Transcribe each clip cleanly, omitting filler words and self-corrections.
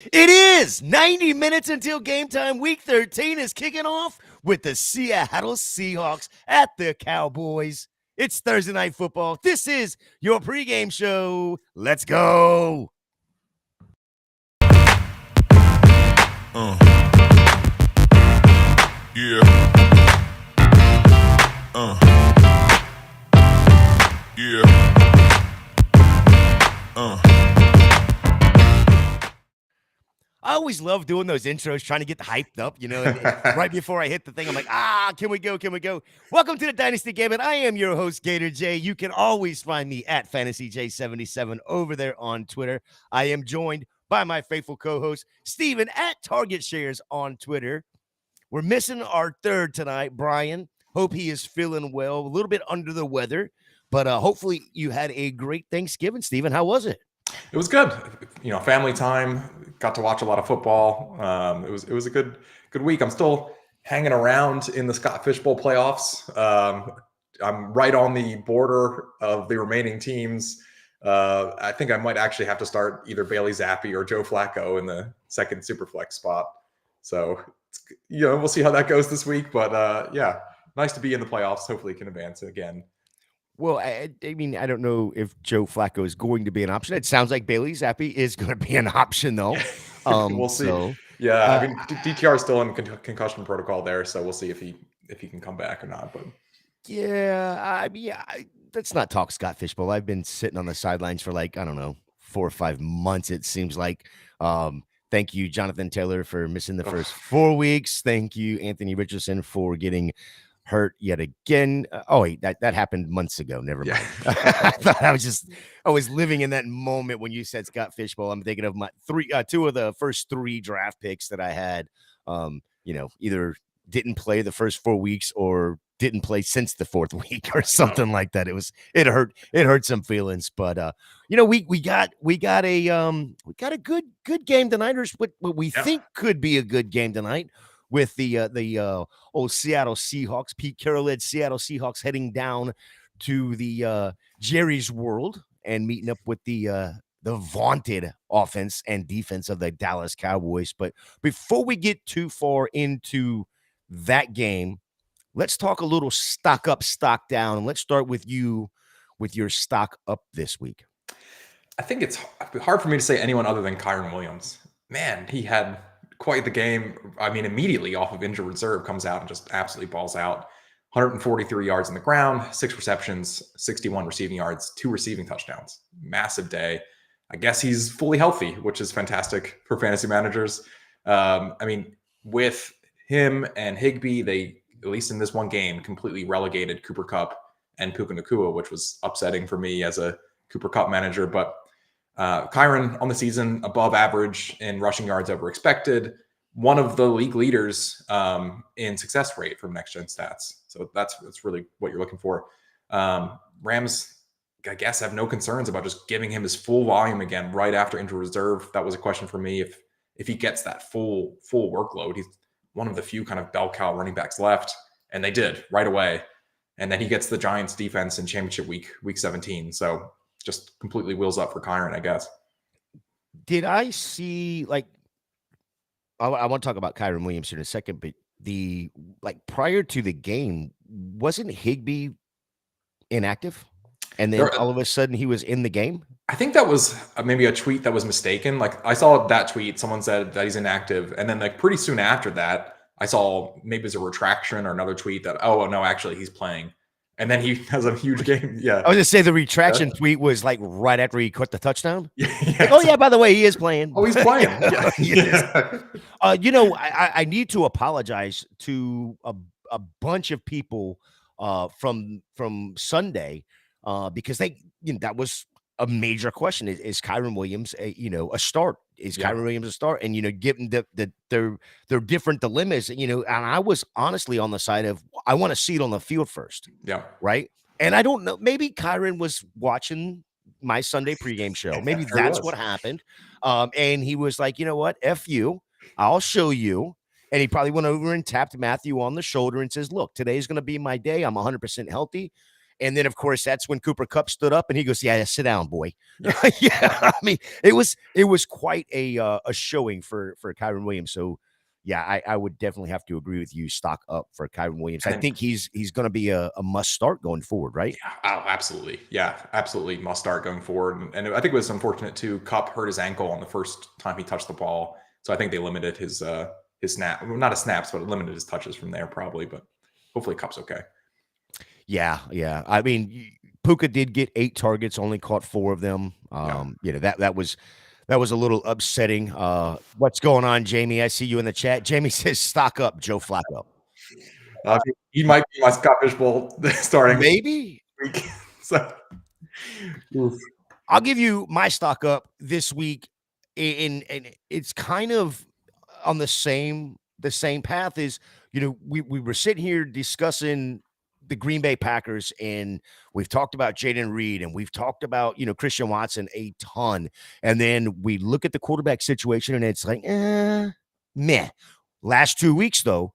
It is 90 minutes until game time. Week 13 is kicking off with the Seattle Seahawks at the Cowboys. It's Thursday Night Football. This is your pregame show. Let's go. Yeah. Yeah. I always love doing those intros, trying to get hyped up, and right before I hit the thing, I'm like, can we go? Can we go? Welcome to the Dynasty Game, and I am your host, Gator J. You can always find me at FantasyJ77 over there on Twitter. I am joined by my faithful co-host, Steven at Target Shares on Twitter. We're missing our third tonight, Brian. Hope he is feeling well, a little bit under the weather, but hopefully you had a great Thanksgiving, Steven. How was it? It was good. Family time. Got to watch a lot of football. It was a good week. I'm still hanging around in the Scott Fish Bowl playoffs. I'm right on the border of the remaining teams. I think I might actually have to start either Bailey Zappi or Joe Flacco in the second Superflex spot. So we'll see how that goes this week. But yeah, nice to be in the playoffs. Hopefully, can advance again. Well, I mean, I don't know if Joe Flacco is going to be an option. It sounds like Bailey Zappi is going to be an option, though. We'll see. So, yeah, I mean, DTR is still in concussion protocol there, so we'll see if he can come back or not. But let's not talk Scott Fish Bowl. I've been sitting on the sidelines for 4 or 5 months. It seems like. Thank you, Jonathan Taylor, for missing the first 4 weeks. Thank you, Anthony Richardson, for getting hurt yet again. That happened months ago. Never mind. I thought I was living in that moment when you said Scott Fish Bowl. I'm thinking of my two of the first 3 draft picks that I had. Either didn't play the first 4 weeks or didn't play since the 4th week or something like that. It hurt some feelings, but we got a good game tonight, or what we think could be a good game tonight, with the old Seattle Seahawks, Pete Carroll-led Seattle Seahawks, heading down to the Jerry's World and meeting up with the vaunted offense and defense of the Dallas Cowboys. But before we get too far into that game, let's talk a little stock up, stock down, and let's start with you with your stock up this week. I think it's hard for me to say anyone other than Kyren Williams. Man, he had quite the game. I mean, immediately off of injured reserve, comes out and just absolutely balls out. 143 yards on the ground, 6 receptions, 61 receiving yards, 2 receiving touchdowns. Massive day. I guess he's fully healthy, which is fantastic for fantasy managers. I mean, with him and Higbee, they, at least in this one game, completely relegated Cooper Kupp and Puka Nacua, which was upsetting for me as a Cooper Kupp manager. But Kyren on the season, above average in rushing yards over expected, one of the league leaders in success rate from next gen stats. So that's really what you're looking for. Rams, I guess, have no concerns about just giving him his full volume again right after injured reserve. That was a question for me. If he gets that full workload, he's one of the few kind of bell cow running backs left, and they did right away. And then he gets the Giants defense in championship week 17. So just completely wheels up for Kyren, I guess. Did I see, I want to talk about Kyren Williams in a second, but prior to the game, wasn't Higbee inactive? And then all of a sudden he was in the game? I think that was maybe a tweet that was mistaken. I saw that tweet, someone said that he's inactive. And then pretty soon after that, I saw maybe it's a retraction or another tweet that, no, actually he's playing. And then he has a huge game. Yeah. I was going to say the retraction tweet was right after he caught the touchdown. Yeah. By the way, he is playing. Oh, he's playing. I need to apologize to a bunch of people from Sunday because that was a major question. Is Kyren Williams a start? Is Kyren Williams a start? And given their different dilemmas, and I was honestly on the side of I want to see it on the field first. Yeah. Right. And I don't know, maybe Kyren was watching my Sunday pregame show. Maybe that's what happened. And he was like, you know what? F you. I'll show you. And he probably went over and tapped Matthew on the shoulder and says, look, today's going to be my day. I'm 100% healthy. And then, of course, that's when Cooper Kupp stood up and he goes, "Yeah, sit down, boy." Yeah. Yeah, I mean, it was quite a showing for Kyren Williams. So, yeah, I would definitely have to agree with you. Stock up for Kyren Williams. I And think he's going to be a must start going forward, right? yeah, oh, absolutely. Yeah, absolutely must start going forward. And I think it was unfortunate too. Kupp hurt his ankle on the first time he touched the ball, so I think they limited his snap, well, not his snaps, but limited his touches from there probably. But hopefully Kupp's okay. Yeah, yeah. I mean, Puka did get 8 targets, only caught 4 of them. You know, that was a little upsetting. What's going on, Jamie? I see you in the chat. Jamie says, "Stock up, Joe Flacco." He might be my Scott Fishbowl starting Maybe. week. So, I'll give you my stock up this week, and it's kind of on the same path as, you know, we were sitting here discussing the Green Bay Packers, and we've talked about Jaden Reed, and we've talked about, you know, Christian Watson a ton, and then we look at the quarterback situation, and it's like, meh. Last 2 weeks, though,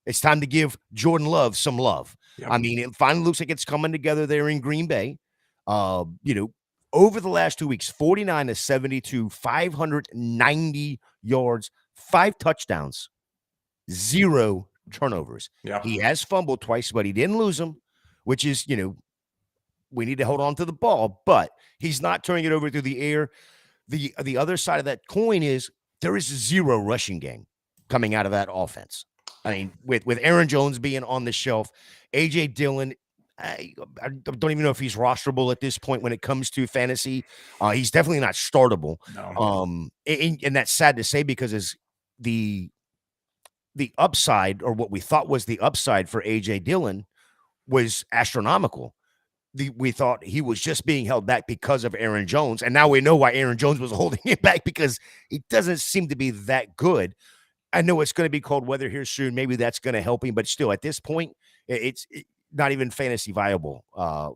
it's time to give Jordan Love some love. Yep. I mean, it finally looks like it's coming together there in Green Bay. You know, over the last 2 weeks, 49 to 72, 590 yards, 5 touchdowns, 0 turnovers. Yeah. He has fumbled twice, but he didn't lose them, which is, you know, we need to hold on to the ball, but he's not turning it over through the air. The other side of that coin is there is 0 rushing game coming out of that offense. I mean, with Aaron Jones being on the shelf, A.J. Dillon, I don't even know if he's rosterable at this point when it comes to fantasy. He's definitely not startable. No. And that's sad to say because as the upside, or what we thought was the upside for A.J. Dillon, was astronomical. We thought he was just being held back because of Aaron Jones, and now we know why Aaron Jones was holding him back, because he doesn't seem to be that good. I know it's going to be cold weather here soon. Maybe that's going to help him, but still, at this point, it's not even fantasy viable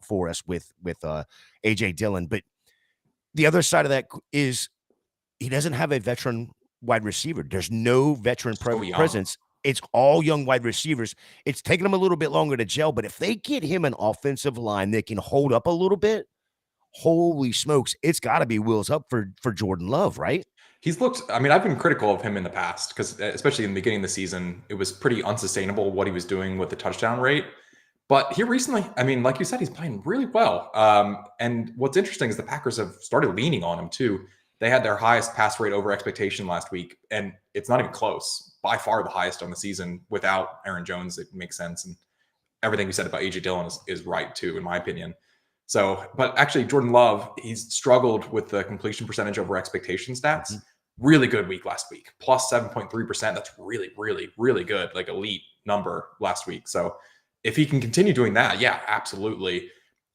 for us with A.J. Dillon. But the other side of that is he doesn't have a veteran wide receiver. There's no veteran presence. It's all young wide receivers. It's taken them a little bit longer to gel, but if they get him an offensive line that can hold up a little bit, holy smokes, it's got to be wheels up for Jordan Love, right? He's looked, I mean, I've been critical of him in the past because, especially in the beginning of the season, it was pretty unsustainable what he was doing with the touchdown rate. But here recently, I mean, like you said, he's playing really well. And what's interesting is the Packers have started leaning on him too. They had their highest pass rate over expectation last week, and it's not even close. By far the highest on the season without Aaron Jones. It makes sense. And everything you said about A.J. Dillon is right too, in my opinion. So, but actually Jordan Love, he's struggled with the completion percentage over expectation stats. Really good week last week, plus 7.3%. That's really, really, really good, like elite number last week. So if he can continue doing that, yeah, absolutely.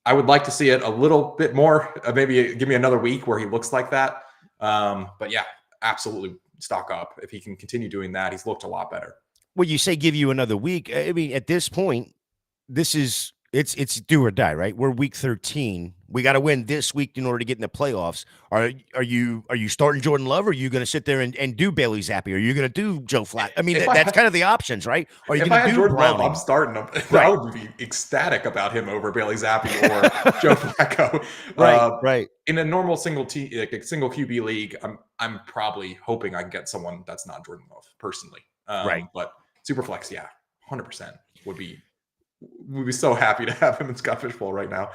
I would like to see it a little bit more. Maybe give me another week where he looks like that. But yeah, absolutely stock up. If he can continue doing that, he's looked a lot better. Well, you say give you another week. I mean, at this point, it's do or die, right? We're week 13. We got to win this week in order to get in the playoffs. Are you starting Jordan Love, or are you going to sit there and do Bailey Zappi? Are you going to do Joe Flacco? I mean, that's kind of the options, right? Are you going to do Jordan Browning? Love, I'm starting him. Right. I would be ecstatic about him over Bailey Zappi or Joe Flacco. Right. In a normal single QB league, I'm probably hoping I can get someone that's not Jordan Love personally. Right. But Superflex, yeah, 100% would be. We'd be so happy to have him in Scott Fishbowl right now.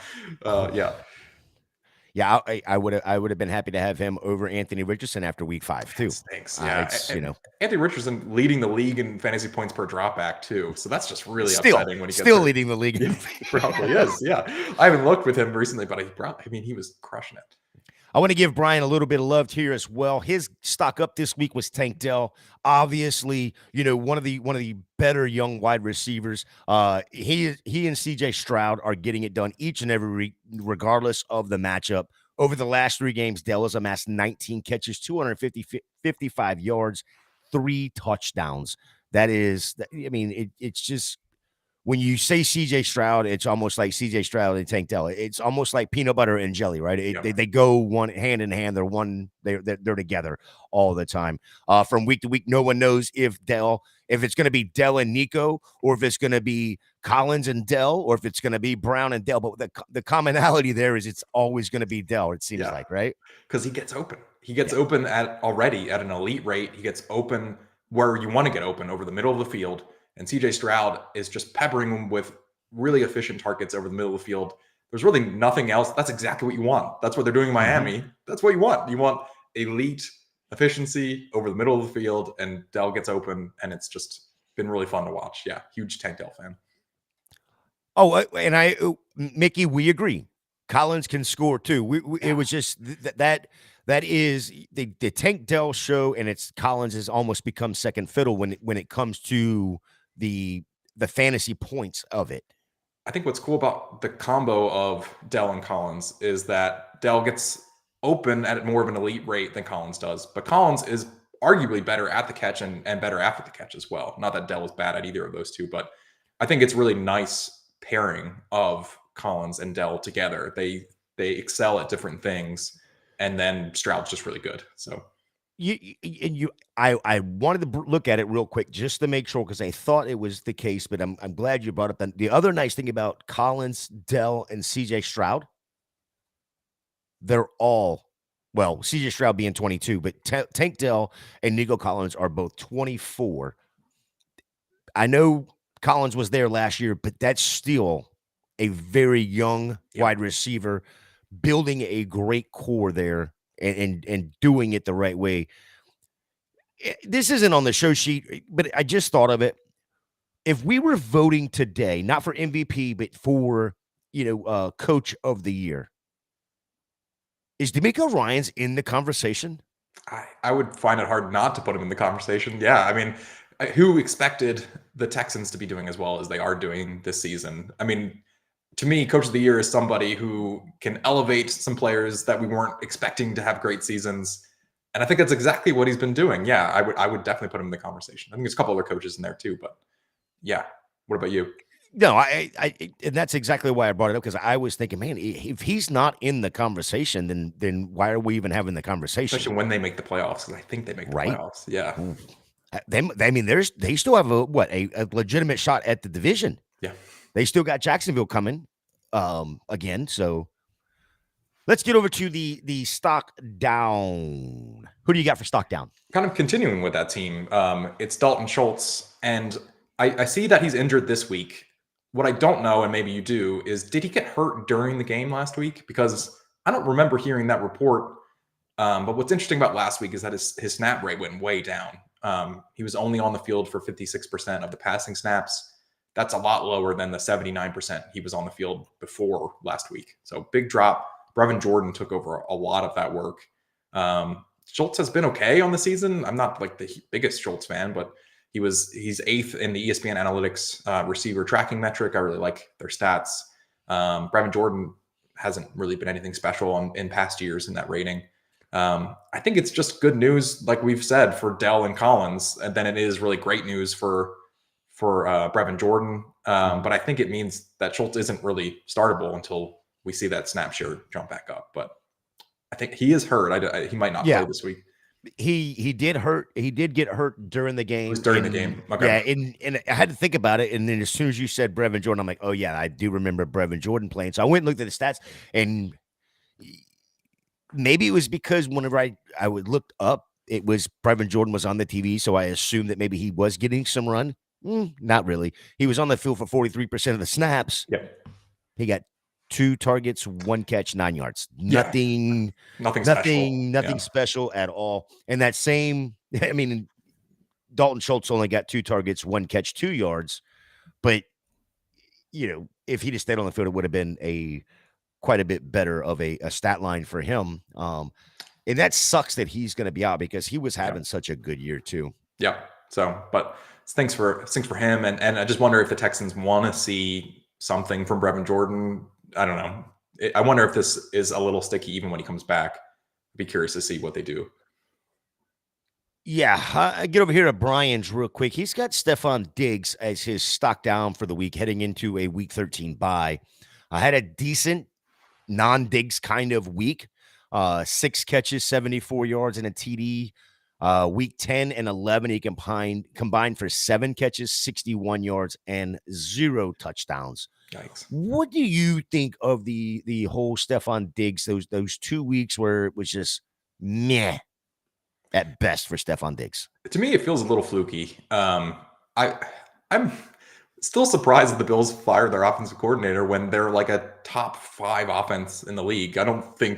Yeah, I would have been happy to have him over Anthony Richardson after week 5 too. Thanks. Yeah, you know, Anthony Richardson leading the league in fantasy points per dropback too. So that's just really upsetting when he gets still leading the league. He probably is. Yeah, I haven't looked with him recently, but he was crushing it. I want to give Brian a little bit of love here as well. His stock up this week was Tank Dell. Obviously, you know, one of the better young wide receivers. He and CJ Stroud are getting it done each and every week, regardless of the matchup. Over the last 3 games, Dell has amassed 19 catches, 55 yards, 3 touchdowns. That is, I mean, it's just, when you say CJ Stroud, it's almost like CJ Stroud and Tank Dell. It's almost like peanut butter and jelly, right? They go one hand in hand. They're together all the time. From week to week, no one knows if it's going to be Dell and Nico, or if it's going to be Collins and Dell, or if it's going to be Brown and Dell. But the commonality there is it's always going to be Dell, it seems like, right? Because he gets open. He gets open already at an elite rate. He gets open where you want to get open, over the middle of the field. And CJ Stroud is just peppering him with really efficient targets over the middle of the field. There's really nothing else. That's exactly what you want. That's what they're doing in Miami. That's what you want. You want elite efficiency over the middle of the field, and Dell gets open, and it's just been really fun to watch. Yeah, huge Tank Dell fan. Oh, and Mickey, we agree. Collins can score too. It was just that is the Tank Dell show, and it's Collins has almost become second fiddle when it comes to the fantasy points of it. I think what's cool about the combo of Dell and Collins is that Dell gets open at more of an elite rate than Collins does, but Collins is arguably better at the catch and better after the catch as well. Not that Dell is bad at either of those two, but I think it's really nice pairing of Collins and Dell together. They excel at different things, and then Stroud's just really good. So I wanted to look at it real quick just to make sure, because I thought it was the case, but I'm glad you brought up that. The other nice thing about Collins, Dell, and CJ Stroud, they're all, well, CJ Stroud being 22, but Tank Dell and Nico Collins are both 24. I know Collins was there last year, but that's still a very young wide receiver building a great core there and doing it the right way. This isn't on the show sheet, but I just thought of it. If we were voting today, not for MVP, but for, coach of the year, is D'Amico Ryans in the conversation? I would find it hard not to put him in the conversation. Yeah, I mean, who expected the Texans to be doing as well as they are doing this season? I mean, to me, coach of the year is somebody who can elevate some players that we weren't expecting to have great seasons. And I think that's exactly what he's been doing. Yeah, I would definitely put him in the conversation. I think there's a couple other coaches in there too, but yeah. What about you? No, I and that's exactly why I brought it up, because I was thinking, man, if he's not in the conversation, then why are we even having the conversation? Especially when they make the playoffs, because I think they make the playoffs. Yeah. They still have a legitimate shot at the division. Yeah. They still got Jacksonville coming again. So let's get over to the stock down. Who do you got for stock down? Kind of continuing with that team. It's Dalton Schultz, and I see that he's injured this week. What I don't know, and maybe you do, is did he get hurt during the game last week? Because I don't remember hearing that report. But what's interesting about last week is that his snap rate went way down. He was only on the field for 56% of the passing snaps. That's a lot lower than the 79% he was on the field before last week. So big drop. Brevin Jordan took over a lot of that work. Schultz has been okay on the season. I'm not like the biggest Schultz fan, but he's 8th in the ESPN Analytics receiver tracking metric. I really like their stats. Brevin Jordan hasn't really been anything special in past years in that rating. I think it's just good news, like we've said, for Dell and Collins, and then it is really great news for Brevin Jordan. But I think it means that Schultz isn't really startable until we see that snap share jump back up. But I think he is hurt. He might not play this week. He did hurt. He did get hurt during the game. It was during the game. Okay. Yeah, and I had to think about it. And then as soon as you said Brevin Jordan, I'm like, oh yeah, I do remember Brevin Jordan playing. So I went and looked at the stats, and maybe it was because whenever I would look up, it was Brevin Jordan was on the TV, so I assumed that maybe he was getting some run. Not really. He was on the field for 43% of the snaps. Yep. He got 2 targets, 1 catch, 9 yards. Nothing special at all. And that same, I mean, Dalton Schultz only got 2 targets, 1 catch, 2 yards. But, if he'd have stayed on the field, it would have been quite a bit better of a stat line for him. And that sucks that he's going to be out, because he was having such a good year too. Yeah. So, but thanks for him. And I just wonder if the Texans want to see something from Brevin Jordan. I don't know. I wonder if this is a little sticky even when he comes back. I'd be curious to see what they do. Yeah, I get over here to Brian's real quick. He's got Stephon Diggs as his stock down for the week, heading into a Week 13 bye. I had a decent non-Diggs kind of week. 6 catches, 74 yards, and a TD. Week 10 and 11, he combined for 7 catches, 61 yards, and 0 touchdowns. Yikes. What do you think of the whole Stephon Diggs, those 2 weeks where it was just meh at best for Stephon Diggs? To me, it feels a little fluky. I'm still surprised that the Bills fired their offensive coordinator when they're like a top 5 offense in the league. I don't know.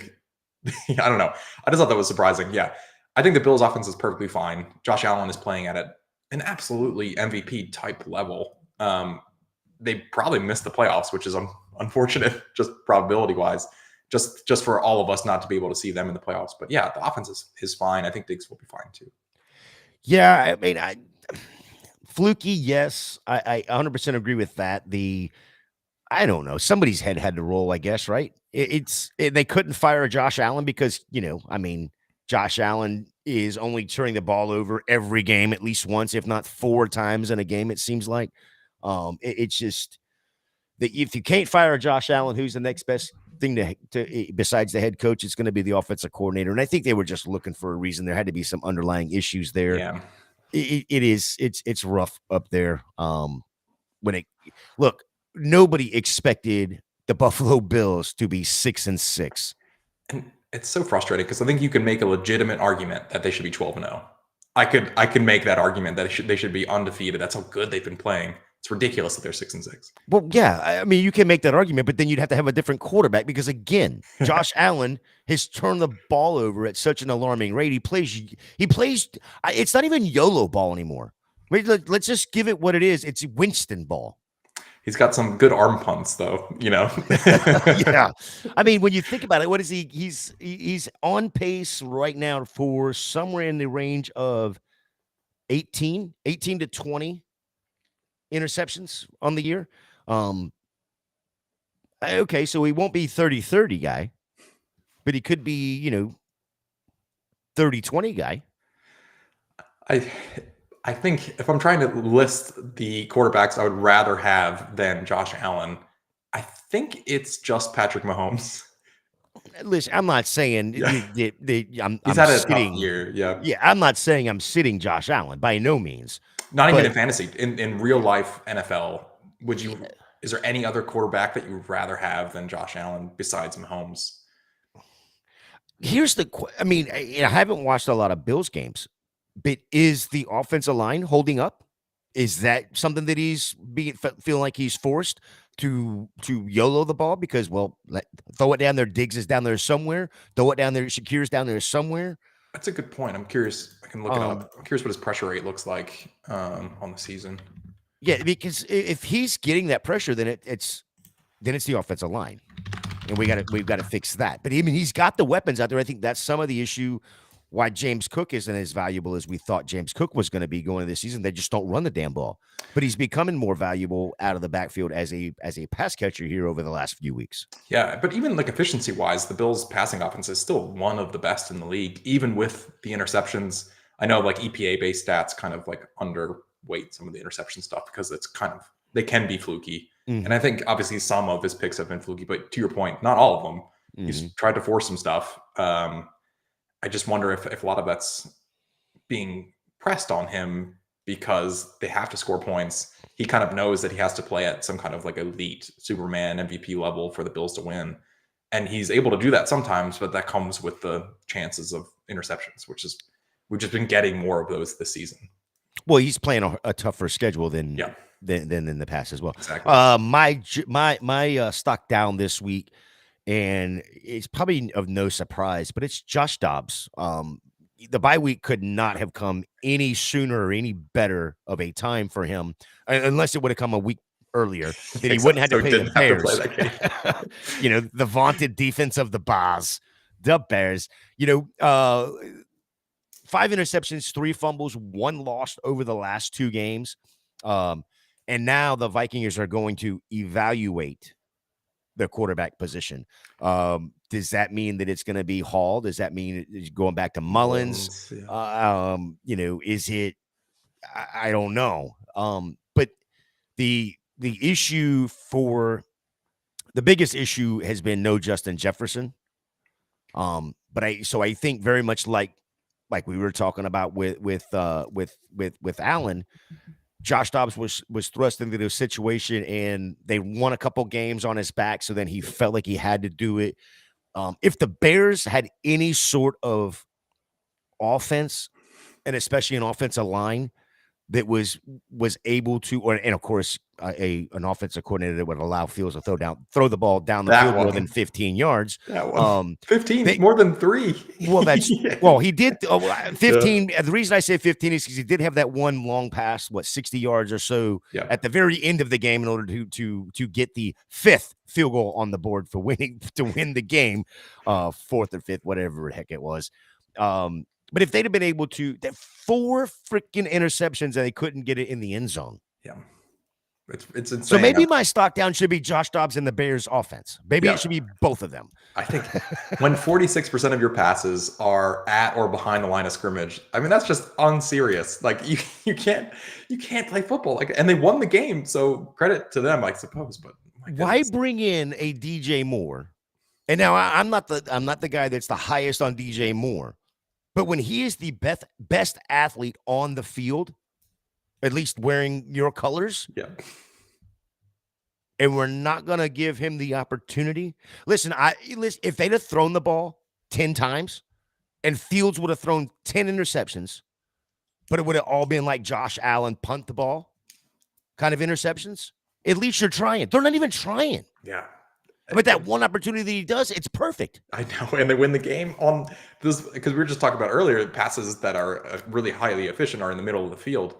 I just thought that was surprising. Yeah. I think the Bills offense is perfectly fine. Josh Allen is playing at an absolutely MVP type level. They probably missed the playoffs, which is unfortunate, just probability wise, just for all of us not to be able to see them in the playoffs. But yeah, the offense is fine. I think Diggs will be fine too. Yeah, I mean, fluky, yes, I 100% agree with that. I don't know, somebody's head had to roll, I guess, right? They couldn't fire Josh Allen because, I mean, Josh Allen is only turning the ball over every game at least once, if not 4 times in a game, it seems like. It's just that if you can't fire Josh Allen, who's the next best thing to besides the head coach, it's going to be the offensive coordinator. And I think they were just looking for a reason. There had to be some underlying issues there. Yeah. It's rough up there. Look, nobody expected the Buffalo Bills to be 6-6. And it's so frustrating because I think you can make a legitimate argument that they should be 12-0. I could make that argument that they should be undefeated. That's how good they've been playing. It's ridiculous that they're 6-6. Well, yeah, I mean, you can make that argument, but then you'd have to have a different quarterback because, again, Josh Allen has turned the ball over at such an alarming rate. He plays. It's not even YOLO ball anymore. Let's just give it what it is. It's Winston ball. He's got some good arm punts, though. Yeah, I mean, when you think about it, what is he? He's on pace right now for somewhere in the range of 18 to 20 interceptions on the year. Okay, so he won't be 30-30 guy, but he could be, 30-20 guy. I think if I'm trying to list the quarterbacks I would rather have than Josh Allen, I think it's just Patrick Mahomes. Listen, I'm not saying Yeah. He's had a tough year. Yeah. Yeah, I'm not saying I'm sitting Josh Allen by no means. Not even in fantasy. In real life NFL, is there any other quarterback that you would rather have than Josh Allen besides Mahomes? Here's I mean, I haven't watched a lot of Bills games, but is the offensive line holding up? Is that something that he's feeling like he's forced to YOLO the ball because, well, throw it down there. Diggs is down there somewhere. Throw it down there. Shakir's down there somewhere. That's a good point. I'm curious. I can look it up. I'm curious what his pressure rate looks like on the season. Yeah, because if he's getting that pressure, then it's the offensive line, and we've got to fix that. But I mean, he's got the weapons out there. I think that's some of the issue why James Cook isn't as valuable as we thought James Cook was going to be going into this season. They just don't run the damn ball. But he's becoming more valuable out of the backfield as a pass catcher here over the last few weeks. Yeah, but even like efficiency wise, the Bills' passing offense is still one of the best in the league, even with the interceptions. I know like EPA based stats kind of like underweight some of the interception stuff because it's they can be fluky. Mm-hmm. And I think obviously some of his picks have been fluky, but to your point, not all of them. Mm-hmm. He's tried to force some stuff. I just wonder if a lot of that's being pressed on him because they have to score points. He kind of knows that he has to play at some kind of like elite Superman MVP level for the Bills to win. And he's able to do that sometimes, but that comes with the chances of interceptions, we've just been getting more of those this season. Well, he's playing a tougher schedule than in the past as well. Exactly. My stock down this week, and it's probably of no surprise, but it's Josh Dobbs. The bye week could not have come any sooner or any better of a time for him, unless it would have come a week earlier. Then he wouldn't have to play the Bears. The vaunted defense of the Bears. 5 interceptions, 3 fumbles, 1 lost over the last 2 games. And now the Vikings are going to evaluate the quarterback position. Does that mean that it's going to be Hall? Does that mean it's going back to Mullins? Yeah. Is it? I don't know. But the issue the biggest issue has been no Justin Jefferson. But I think very much like like we were talking about with Allen, Josh Dobbs was thrust into this situation, and they won a couple games on his back. So then he felt like he had to do it. If the Bears had any sort of offense, and especially an offensive line that was able to, and of course, an offensive coordinator that would allow Fields to throw the ball down the field more than 15 yards. That one. 15, more than 3. Well, he did 15. Yeah. The reason I say 15 is because he did have that one long pass, 60 yards or so at the very end of the game in order to get the 5th field goal on the board to win the game, 4th or 5th, whatever the heck it was. But if they'd have been able to, 4 freaking interceptions and they couldn't get it in the end zone. Yeah. It's insane. So maybe my stock down should be Josh Dobbs and the Bears offense. Maybe it should be both of them. I think when 46% of your passes are at or behind the line of scrimmage, I mean, that's just unserious. Like you can't play football. Like, and they won the game. So credit to them, I suppose. But why bring in a DJ Moore? And now I'm not the guy that's the highest on DJ Moore. But when he is the best athlete on the field, at least wearing your colors, and we're not going to give him the opportunity. Listen, if they'd have thrown the ball 10 times and Fields would have thrown 10 interceptions, but it would have all been like Josh Allen punt the ball kind of interceptions, at least you're trying. They're not even trying. Yeah. But that one opportunity that he does, it's perfect. I know, and they win the game on this because we were just talking about earlier. Passes that are really highly efficient are in the middle of the field.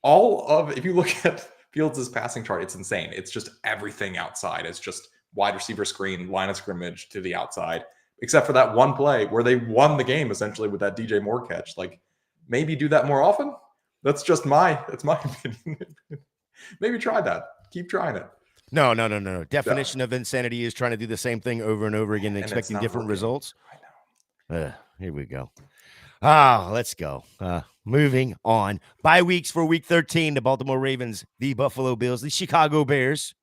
If you look at Fields' passing chart, it's insane. It's just everything outside. It's just wide receiver screen, line of scrimmage to the outside, except for that one play where they won the game essentially with that DJ Moore catch. Like maybe do that more often. That's my opinion. Maybe try that. Keep trying it. No. Definition of insanity is trying to do the same thing over and over again and expecting different results. I know. Here we go. Let's go. Moving on. Bye weeks for week 13, the Baltimore Ravens, the Buffalo Bills, the Chicago Bears,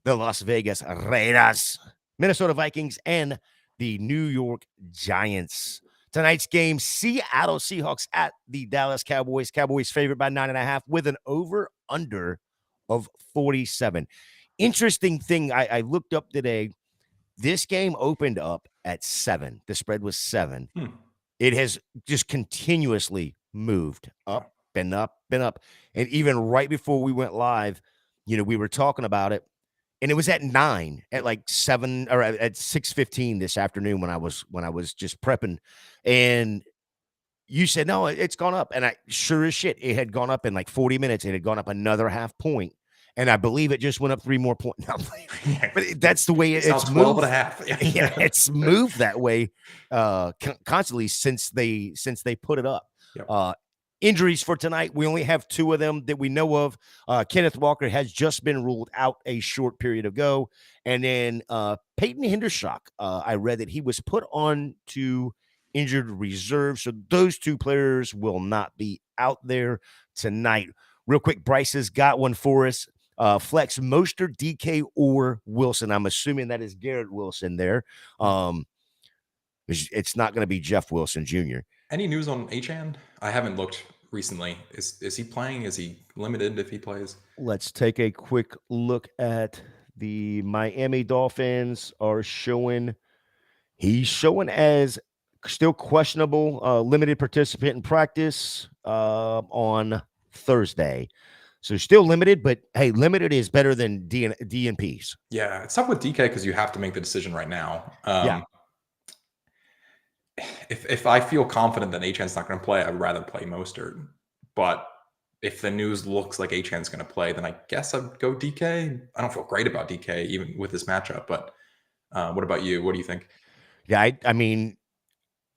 the Las Vegas Raiders, Minnesota Vikings, and the New York Giants. Tonight's game, Seattle Seahawks at the Dallas Cowboys. Cowboys favored by 9.5 with an over-under of 47. Interesting thing, I looked up today. This game opened up at 7. The spread was 7. It has just continuously moved up and up and up. And even right before we went live, we were talking about it, and it was at 9 at like 7 or at 6:15 this afternoon when I was just prepping. And you said, no, it's gone up. And I sure as shit, it had gone up in like 40 minutes. It had gone up another half point. And I believe it just went up 3 more points. But that's the way it's 12 and a half. Yeah, it's moved that way constantly since they put it up. Yep. Injuries for tonight, we only have 2 of them that we know of. Kenneth Walker has just been ruled out a short period ago. And then Peyton Hendershot, I read that he was put on to injured reserve. So those 2 players will not be out there tonight. Real quick, Bryce has got one for us. Flex Mostert, DK, or Wilson. I'm assuming that is Garrett Wilson there. It's not going to be Jeff Wilson Jr. Any news on Achane? I haven't looked recently. Is he playing? Is he limited if he plays? Let's take a quick look at the Miami Dolphins are showing. He's showing as still questionable, limited participant in practice on Thursday. So still limited, but hey, limited is better than DNPs. Yeah, it's tough with DK because you have to make the decision right now. If I feel confident that Achane's not going to play, I'd rather play Mostert. But if the news looks like Achane's going to play, then I guess I'd go DK. I don't feel great about DK even with this matchup. But what about you? What do you think? Yeah, I mean,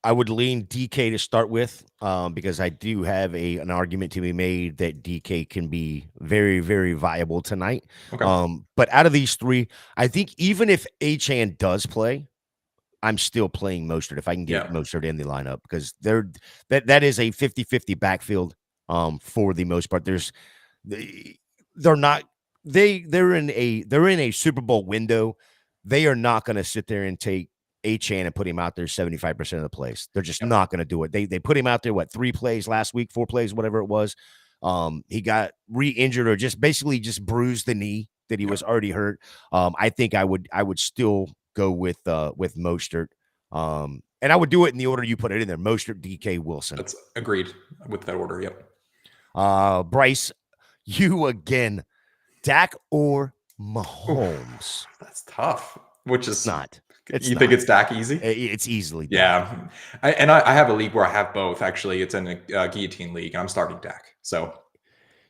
I would lean DK to start with because I do have an argument to be made that DK can be very, very viable tonight. Okay. But out of these 3, I think even if Achane does play, I'm still playing Mostert if I can get Mostert in the lineup because that is a 50-50 backfield for the most part. They're in a Super Bowl window. They are not going to sit there and take Achane and put him out there 75% of the plays. They're just not going to do it. They put him out there, 3 plays last week, 4 plays, whatever it was. He got re-injured or just bruised the knee that he was already hurt. I think I would still go with Mostert. And I would do it in the order you put it in there: Mostert, DK, Wilson. That's agreed with that order. Yep. Bryce, you again, Dak or Mahomes? That's tough. Which is not. You think it's Dak easy? It's easily Dak. Yeah. I have a league where I have both. Actually, it's in a guillotine league, and I'm starting Dak. So,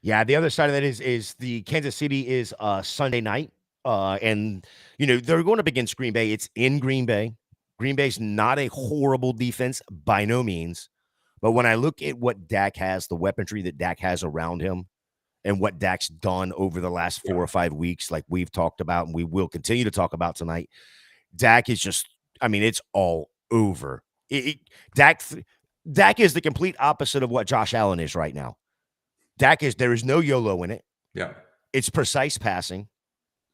yeah, the other side of that is the Kansas City is Sunday night, and they're going up against Green Bay. It's in Green Bay. Green Bay's not a horrible defense by no means, but when I look at what Dak has, the weaponry that Dak has around him, and what Dak's done over the last 4 or 5 weeks, like we've talked about and we will continue to talk about tonight, Dak is just, it's all over. Dak is the complete opposite of what Josh Allen is right now. There is no YOLO in it. Yeah. It's precise passing.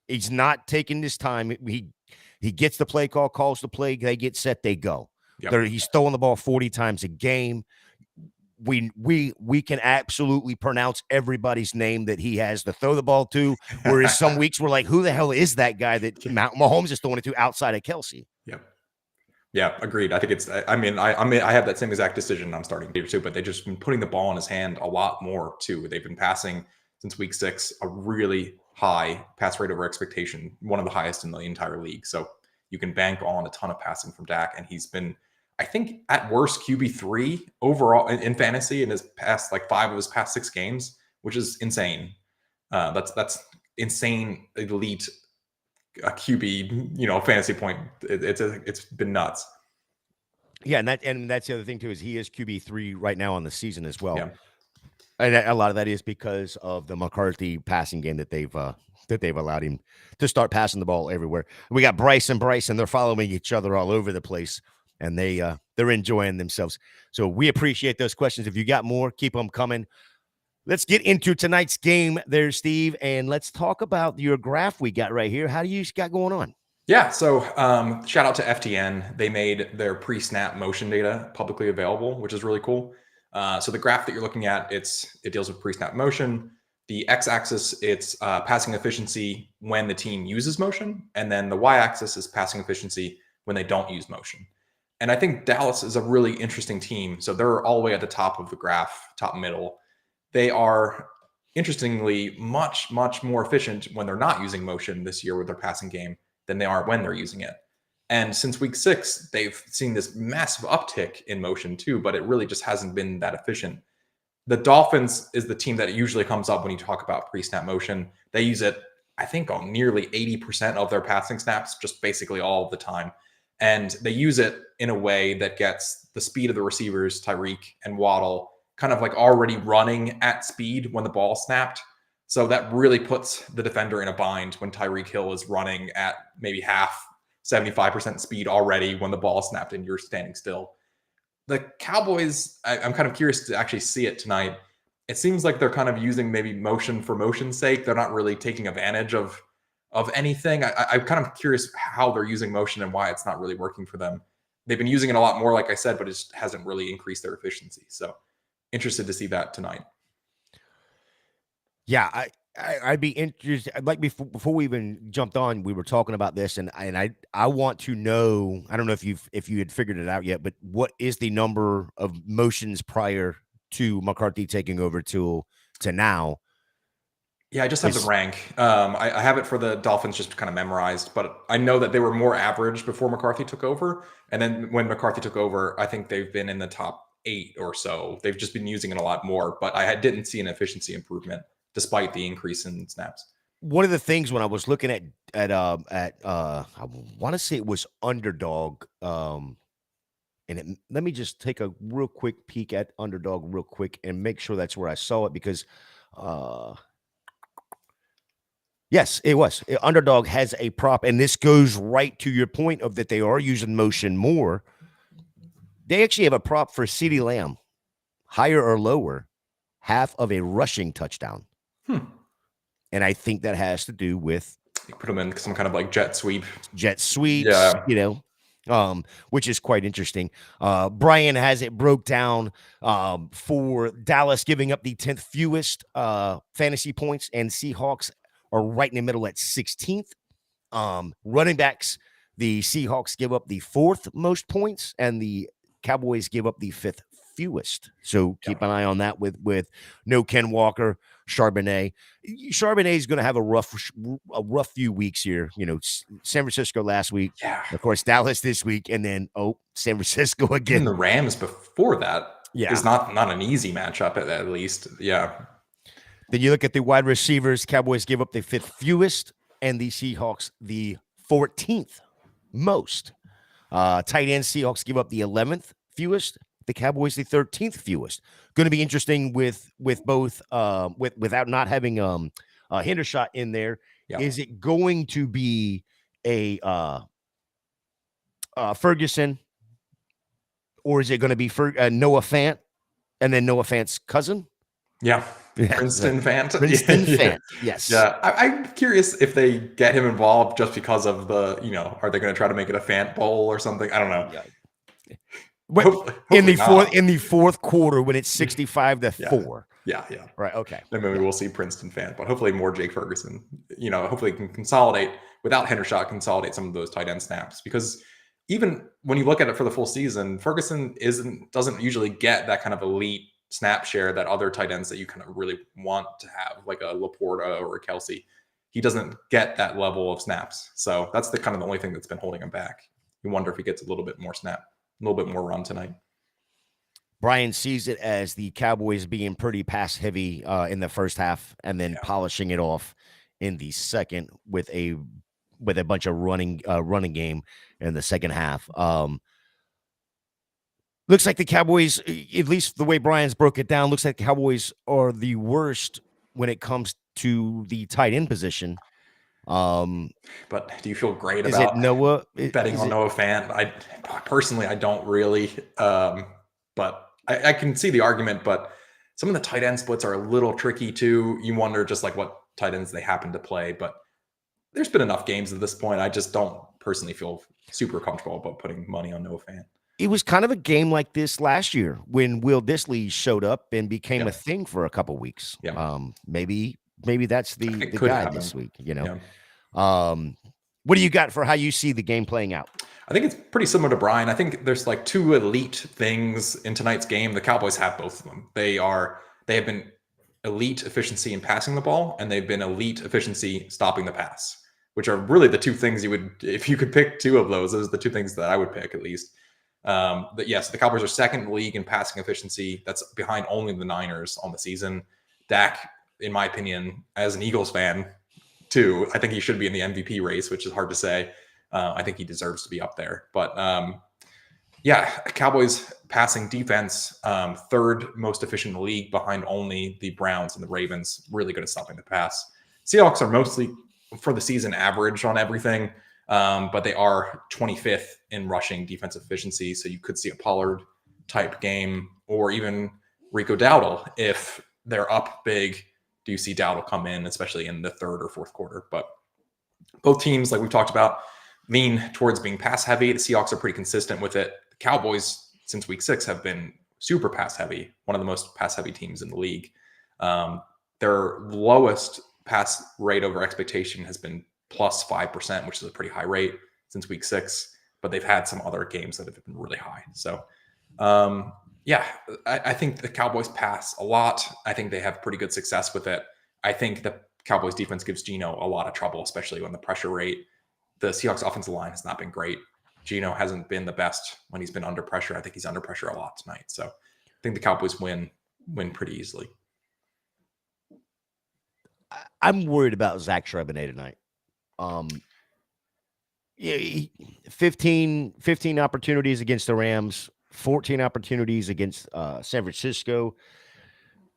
He's not taking his time. He gets the play call, calls the play, they get set, they go. Yep. He's throwing the ball 40 times a game. We can absolutely pronounce everybody's name that he has to throw the ball to, whereas some weeks we're like, who the hell is that guy that Mahomes is throwing it to outside of Kelsey? Yeah, agreed. I think it's. I have that same exact decision. I'm starting here too, but they've just been putting the ball in his hand a lot more too. They've been passing since week 6, a really high pass rate over expectation, one of the highest in the entire league. So you can bank on a ton of passing from Dak, and he's been, I think, at worst QB3 overall in fantasy in his past 5 of his past 6 games, which is insane. That's insane, elite QB, fantasy point. It's been nuts. Yeah, and that's the other thing too, is he is QB3 right now on the season as well. Yeah. And a lot of that is because of the McCarthy passing game that they've allowed him to start passing the ball everywhere. We got Bryce, and they're following each other all over the place, and they're enjoying themselves. So we appreciate those questions. If you got more, keep them coming. Let's get into tonight's game there, Steve, and let's talk about your graph we got right here. How do you got going on? Yeah, so shout out to FTN. They made their pre-snap motion data publicly available, which is really cool. So the graph that you're looking at, it deals with pre-snap motion. The x-axis, it's passing efficiency when the team uses motion, and then the y-axis is passing efficiency when they don't use motion. And I think Dallas is a really interesting team. So they're all the way at the top of the graph, top middle. They are, interestingly, much, much more efficient when they're not using motion this year with their passing game than they are when they're using it. And since week 6, they've seen this massive uptick in motion too, but it really just hasn't been that efficient. The Dolphins is the team that usually comes up when you talk about pre-snap motion. They use it, I think, on nearly 80% of their passing snaps, just basically all the time. And they use it in a way that gets the speed of the receivers, Tyreek and Waddle, kind of already running at speed when the ball snapped. So that really puts the defender in a bind when Tyreek Hill is running at maybe half, 75% speed already when the ball snapped and you're standing still. The Cowboys, I'm kind of curious to actually see it tonight. It seems like they're kind of using maybe motion for motion's sake. They're not really taking advantage of anything. I'm kind of curious how they're using motion and why it's not really working for them. They've been using it a lot more, like I said, but it just hasn't really increased their efficiency. So interested to see that tonight. Yeah, I'd be interested. Like before we even jumped on, we were talking about this, and I want to know. I don't know if you had figured it out yet, but what is the number of motions prior to McCarthy taking over to now? Yeah, I just have the rank. I have it for the Dolphins just kind of memorized, but I know that they were more average before McCarthy took over, and then when McCarthy took over, I think they've been in the top 8 or so. They've just been using it a lot more, but I didn't see an efficiency improvement despite the increase in snaps. One of the things when I was looking at I want to say it was Underdog, let me just take a real quick peek at Underdog real quick and make sure that's where I saw it, because yes, it was. Underdog has a prop, and this goes right to your point of that they are using motion more. They actually have a prop for CeeDee Lamb, higher or lower, half of a rushing touchdown. And I think that has to do with you put them in some kind of jet sweep. Jet sweeps, which is quite interesting. Brian has it broke down for Dallas giving up the 10th fewest fantasy points, and Seahawks are right in the middle at 16th. Running backs, the Seahawks give up the 4th most points, and the Cowboys give up the 5th fewest. So keep an eye on that with no Ken Walker, Charbonnet. Charbonnet is going to have a rough few weeks here. You know, San Francisco last week, of course, Dallas this week, and then San Francisco again. And the Rams before that is not an easy matchup at least. Yeah. Then you look at the wide receivers. Cowboys give up the 5th fewest, and the Seahawks the 14th most. Tight end, Seahawks give up the 11th fewest. The Cowboys the 13th fewest. Going to be interesting with both without not having Hendershot in there. Yeah. Is it going to be a Ferguson, or is it going to be Noah Fant and then Noah Fant's cousin? Yeah. Princeton Fant. Princeton Fant. Yes. Yeah. I'm curious if they get him involved just because of the, are they going to try to make it a Fant Bowl or something? I don't know. Yeah. In the fourth quarter when it's 65-4. Yeah. Right. Okay. Then maybe we'll see Princeton Fant, but hopefully more Jake Ferguson. Hopefully can consolidate without Hendershot, consolidate some of those tight end snaps, because even when you look at it for the full season, Ferguson doesn't usually get that kind of elite snap share that other tight ends that you kind of really want to have, like a Laporta or a Kelsey. He doesn't get that level of snaps. So that's the only thing that's been holding him back. You wonder if he gets a little bit more snap, a little bit more run tonight. Brian sees it as the Cowboys being pretty pass heavy in the first half, and then polishing it off in the second with a bunch of running game in the second half. Looks like the Cowboys, at least the way Brian's broke it down, looks like the Cowboys are the worst when it comes to the tight end position. But do you feel great about Noah betting on Noah Fant? I personally, I don't really, but I can see the argument. But some of the tight end splits are a little tricky too. You wonder just like what tight ends they happen to play. But there's been enough games at this point. I just don't personally feel super comfortable about putting money on Noah Fant. It was kind of a game like this last year when Will Dissly showed up and became a thing for a couple weeks. Yeah. Maybe that's the guy happen this week, What do you got for how you see the game playing out? I think it's pretty similar to Brian. I think there's like 2 elite things in tonight's game. The Cowboys have both of them. They have been elite efficiency in passing the ball, and they've been elite efficiency stopping the pass, which are really the 2 things if you could pick 2 of those are the 2 things that I would pick at least. The Cowboys are second in the league in passing efficiency. That's behind only the Niners on the season. Dak, in my opinion, as an Eagles fan too, I think he should be in the MVP race, which is hard to say. I think he deserves to be up there. But Cowboys passing defense, 3rd most efficient in the league behind only the Browns and the Ravens. Really good at stopping the pass. Seahawks are mostly for the season average on everything. But they are 25th in rushing defensive efficiency. So you could see a Pollard type game, or even Rico Dowdle. If they're up big, do you see Dowdle come in, especially in the 3rd or 4th quarter? But both teams, like we've talked about, lean towards being pass heavy. The Seahawks are pretty consistent with it. The Cowboys, since week 6, have been super pass heavy, one of the most pass heavy teams in the league. Their lowest pass rate over expectation has been plus 5%, which is a pretty high rate since week 6, but they've had some other games that have been really high. So, I think the Cowboys pass a lot. I think they have pretty good success with it. I think the Cowboys defense gives Geno a lot of trouble, especially on the pressure rate. The Seahawks offensive line has not been great. Geno hasn't been the best when he's been under pressure. I think he's under pressure a lot tonight. So I think the Cowboys win pretty easily. I'm worried about Zach Charbonnet tonight. 15 opportunities against the Rams, 14 opportunities against San Francisco,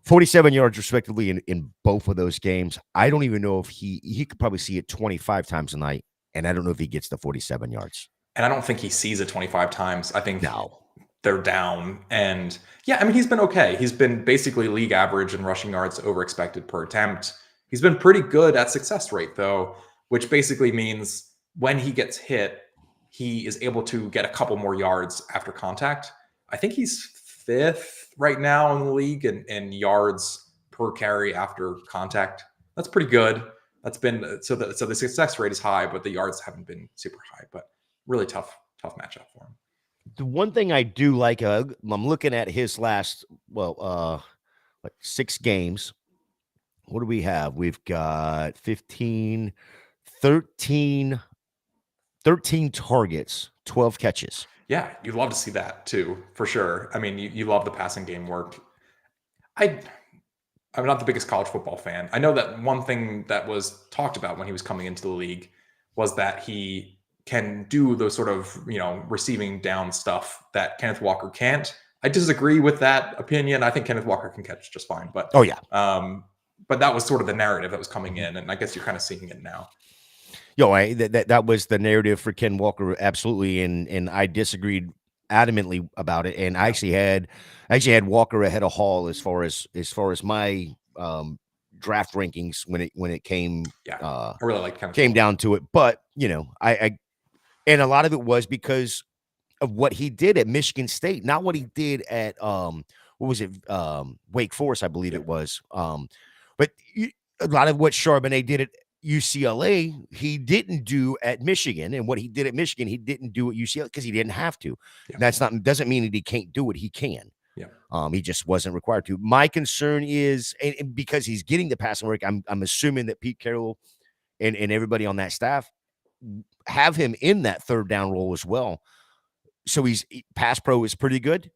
47 yards respectively in both of those games. I don't even know if he could probably see it 25 times a night, and I don't know if he gets the 47 yards. And I don't think he sees it 25 times. I think they're down. And he's been okay. He's been basically league average in rushing yards over expected per attempt. He's been pretty good at success rate though, which basically means when he gets hit, he is able to get a couple more yards after contact. I think he's 5th right now in the league in yards per carry after contact. That's pretty good. That's been so the success rate is high, but the yards haven't been super high. But really tough matchup for him. The one thing I do like, I'm looking at his last, 6 games. What do we have? We've got 13 targets, 12 catches. Yeah, you'd love to see that too, for sure. I mean, you love the passing game work. I'm not the biggest college football fan. I know that one thing that was talked about when he was coming into the league was that he can do those sort of, receiving down stuff that Kenneth Walker can't. I disagree with that opinion. I think Kenneth Walker can catch just fine. But but that was sort of the narrative that was coming in, and I guess you're kind of seeing it now. That was the narrative for Ken Walker, absolutely, and I disagreed adamantly about it. And I actually had Walker ahead of Hall as far as my draft rankings when it came. I really like came down to it, but I and a lot of it was because of what he did at Michigan State, not what he did at Wake Forest, I believe it was. But a lot of what Charbonnet did at UCLA, he didn't do at Michigan, and what he did at Michigan, he didn't do at UCLA because he didn't have to. Yeah. Doesn't mean that he can't do it. He can. Yeah. He just wasn't required to. My concern is, and because he's getting the passing work, I'm assuming that Pete Carroll and everybody on that staff have him in that third down role as well. So pass pro is pretty good.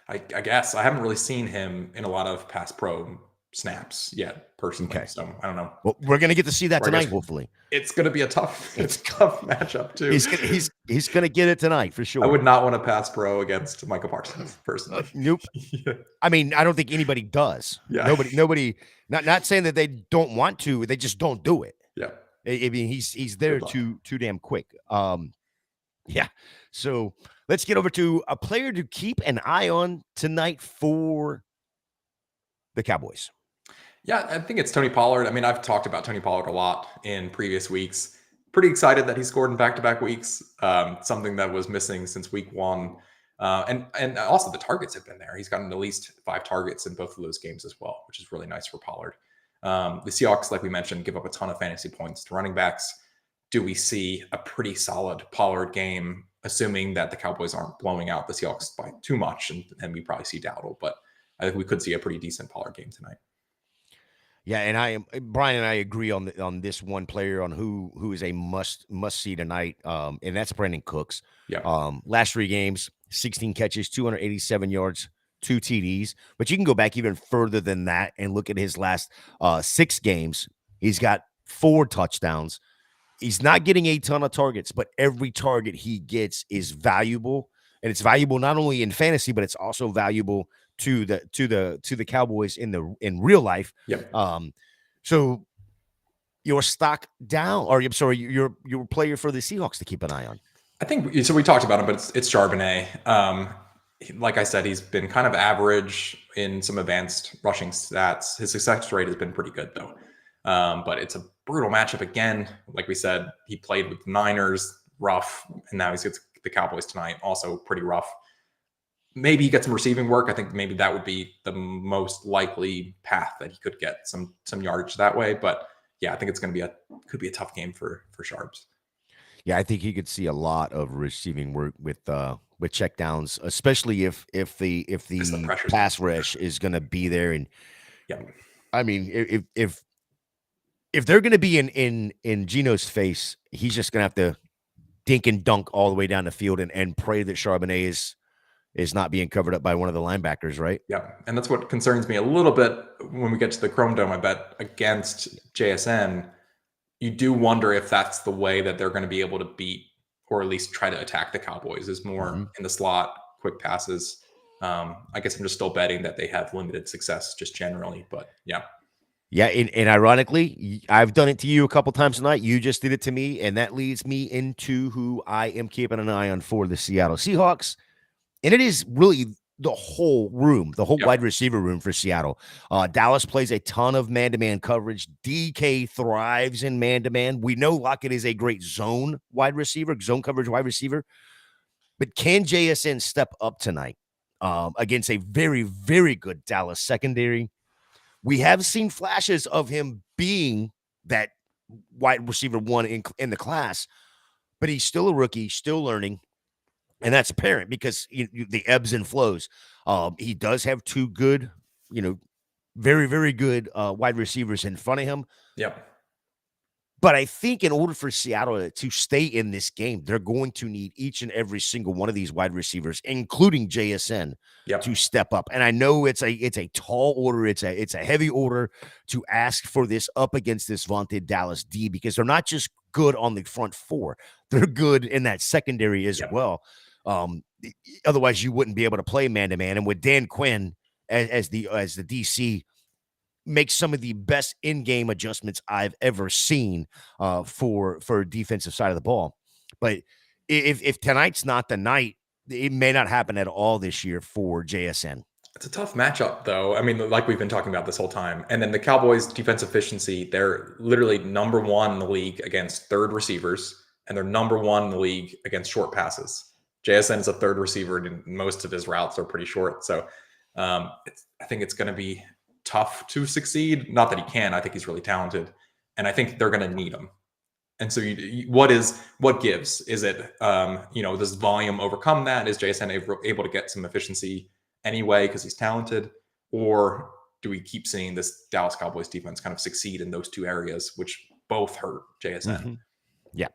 I guess I haven't really seen him in a lot of pass pro snaps yet, personally. Okay. So I don't know. Well, we're gonna get to see that tonight, hopefully. It's gonna be a tough matchup too. He's gonna get it tonight for sure. I would not want to pass pro against Michael Parsons personally. Nope. Yeah. I mean, I don't think anybody does. Yeah. Nobody. Not saying that they don't want to. They just don't do it. Yeah. I mean, he's there too damn quick. Yeah. So let's get over to a player to keep an eye on tonight for the Cowboys. Yeah, I think it's Tony Pollard. I mean, I've talked about Tony Pollard a lot in previous weeks. Pretty excited that he scored in back-to-back weeks, something that was missing since week 1. And also the targets have been there. He's gotten at least 5 targets in both of those games as well, which is really nice for Pollard. The Seahawks, like we mentioned, give up a ton of fantasy points to running backs. Do we see a pretty solid Pollard game, assuming that the Cowboys aren't blowing out the Seahawks by too much, and we probably see Dowdle, but I think we could see a pretty decent Pollard game tonight. Yeah, and Brian and I agree on this one player on who is a must see tonight, and that's Brandon Cooks. Yeah. Last 3 games, 16 catches, 287 yards, 2 TDs. But you can go back even further than that and look at his last 6 games. He's got 4 touchdowns. He's not getting a ton of targets, but every target he gets is valuable, and it's valuable not only in fantasy, but it's also valuable to the Cowboys in real life. Yep. So your stock down, or I'm sorry, your player for the Seahawks to keep an eye on. I think so. We talked about him, but it's Charbonnet. Like I said, he's been kind of average in some advanced rushing stats. His success rate has been pretty good though. But it's a brutal matchup again. Like we said, he played with the Niners, rough, and now he's got the Cowboys tonight, also pretty rough. Maybe he gets some receiving work. I think maybe that would be the most likely path that he could get some yardage that way. But yeah, I think it's going to be a tough game for Sharps. Yeah, I think he could see a lot of receiving work with check downs, especially if the pass rush is going to be there. And yeah, I mean, if they're going to be in Geno's face, he's just going to have to dink and dunk all the way down the field and pray that Charbonnet is not being covered up by one of the linebackers, right? Yeah, and that's what concerns me a little bit when we get to the Chrome Dome. I bet against JSN, you do wonder if that's the way that they're going to be able to beat or at least try to attack the Cowboys, is more in the slot, quick passes. I guess I'm just still betting that they have limited success just generally, but yeah. Yeah, and ironically, I've done it to you a couple times tonight. You just did it to me, and that leads me into who I am keeping an eye on for the Seattle Seahawks. And it is really the whole room, the whole Yep. wide receiver room for Seattle. Dallas plays a ton of man-to-man coverage. DK thrives in man-to-man. We know Lockett is a great zone coverage wide receiver. But can JSN step up tonight against a very, very good Dallas secondary? We have seen flashes of him being that wide receiver one in the class, but he's still a rookie, still learning. And that's apparent because the ebbs and flows. He does have two good, very, very good wide receivers in front of him. Yep. But I think in order for Seattle to stay in this game, they're going to need each and every single one of these wide receivers, including JSN, to step up. And I know it's a tall order, it's a heavy order to ask for this up against this vaunted Dallas D, because they're not just good on the front four, they're good in that secondary as well. Otherwise, you wouldn't be able to play man to man. And with Dan Quinn as the DC, makes some of the best in-game adjustments I've ever seen for defensive side of the ball. But if tonight's not the night, it may not happen at all this year for JSN. It's a tough matchup, though. I mean, like we've been talking about this whole time. And then the Cowboys' defense efficiency, they're literally number one in the league against third receivers, and they're number one in the league against short passes. JSN is a third receiver, and most of his routes are pretty short. So I think it's going to be tough to succeed. Not that he can. I think he's really talented, and I think they're going to need him. And so, what gives? Is it does volume overcome that? Is JSN able to get some efficiency anyway because he's talented, or do we keep seeing this Dallas Cowboys defense kind of succeed in those two areas, which both hurt JSN? Mm-hmm. Yeah.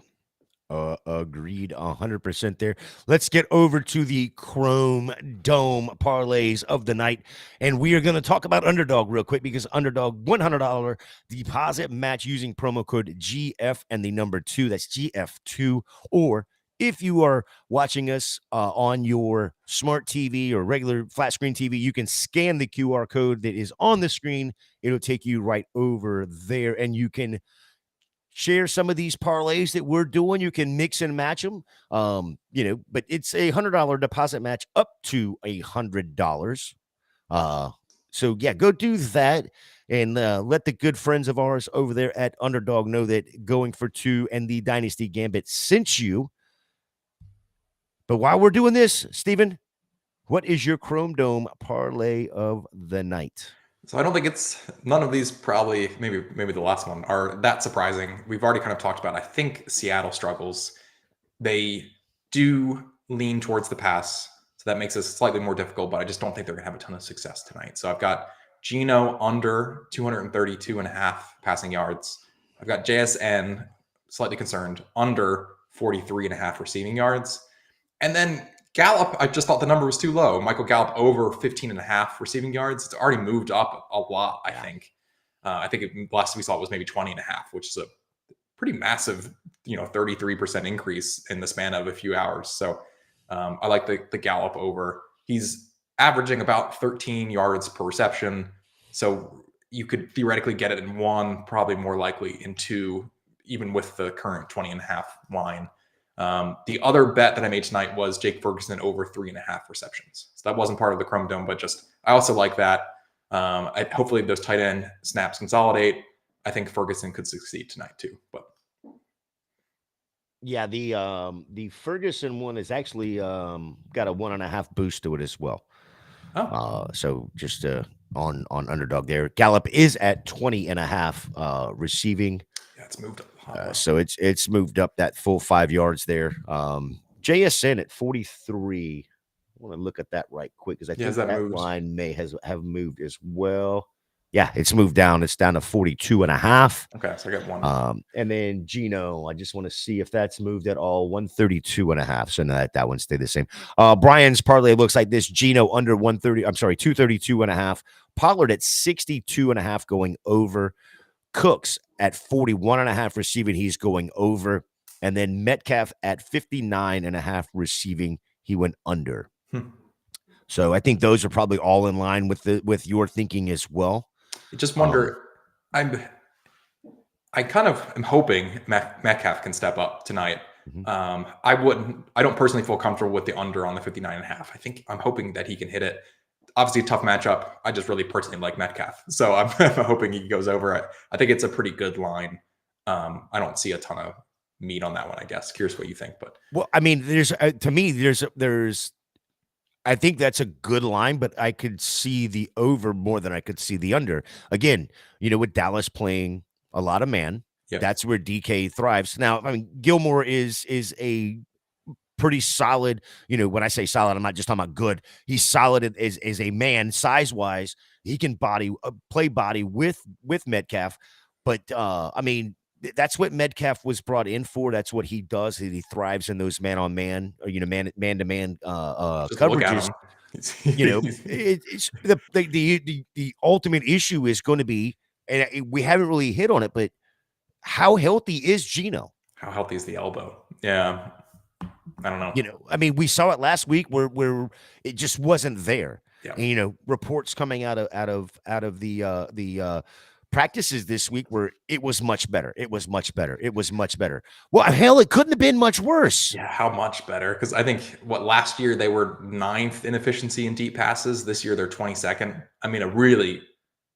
Agreed 100% there. Let's get over to the Chrome Dome parlays of the night. And we are going to talk about Underdog real quick, because Underdog $100 deposit match using promo code GF and the number 2. That's GF2. Or if you are watching us on your smart TV or regular flat screen TV, you can scan the QR code that is on the screen. It'll take you right over there, and you can share some of these parlays that we're doing. You can mix and match them, but it's a $100 deposit match up to $100. So yeah, go do that, and let the good friends of ours over there at Underdog know that Going for Two and the Dynasty Gambit sent you. But while we're doing this, Steven, what is your Chrome Dome parlay of the night? So I don't think none of these, probably maybe the last one, are that surprising. We've already kind of talked about, I think Seattle struggles. They do lean towards the pass, so that makes it slightly more difficult, but I just don't think they're going to have a ton of success tonight. So I've got Geno under 232.5 passing yards. I've got JSN, slightly concerned, under 43.5 receiving yards. And then Gallup, I just thought the number was too low. Michael Gallup over 15.5 receiving yards. It's already moved up a lot, I think. I think last we saw it was maybe 20.5, which is a pretty massive, 33% increase in the span of a few hours. So I like the Gallup over. He's averaging about 13 yards per reception. So you could theoretically get it in one, probably more likely in two, even with the current 20.5 line. The other bet that I made tonight was Jake Ferguson over 3.5 receptions. So that wasn't part of the Chrome Dome, but I also like that. Hopefully those tight end snaps consolidate. I think Ferguson could succeed tonight too. But yeah, the Ferguson one is actually got a 1.5 boost to it as well. So just on Underdog there, Gallup is at 20.5 receiving. Yeah, it's moved up. So it's moved up that full 5 yards there. JSN at 43. I want to look at that right quick, because I think that line may have moved as well. Yeah, it's moved down. It's down to 42.5. Okay, so I got one. And then Geno, I just want to see if that's moved at all. 132.5. So that one stayed the same. Brian's parlay looks like this: Geno under 232.5. Pollard at 62.5 going over. Cooks at 41.5 receiving, he's going over. And then Metcalf at 59.5 receiving, he went under. So I think those are probably all in line with your thinking as well. I just wonder, I kind of am hoping Metcalf can step up tonight, I don't personally feel comfortable with the under on the 59.5. I'm hoping that he can hit it. Obviously a tough matchup. I just really personally like Metcalf. So I'm hoping he goes over. I think it's a pretty good line. I don't see a ton of meat on that one, I guess. Curious what you think, but well, I mean, to me, I think that's a good line, but I could see the over more than I could see the under. Again, with Dallas playing a lot of man, that's where DK thrives. Now, I mean, Gilmore is a pretty solid. When I say solid, I'm not just talking about good. He's solid as a man, size wise. He can play body with Metcalf, but I mean, that's what Metcalf was brought in for. That's what he does. He thrives in those man on man, or man to man coverages. It's the ultimate issue is going to be, and we haven't really hit on it, but how healthy is Geno? How healthy is the elbow? Yeah. I don't know. I mean, we saw it last week where it just wasn't there. Yeah. And, reports coming out of the practices this week where it was much better. It was much better. It was much better. Well, hell, it couldn't have been much worse. Yeah, how much better? Because I think last year they were 9th in efficiency in deep passes. This year they're 22nd. I mean, a really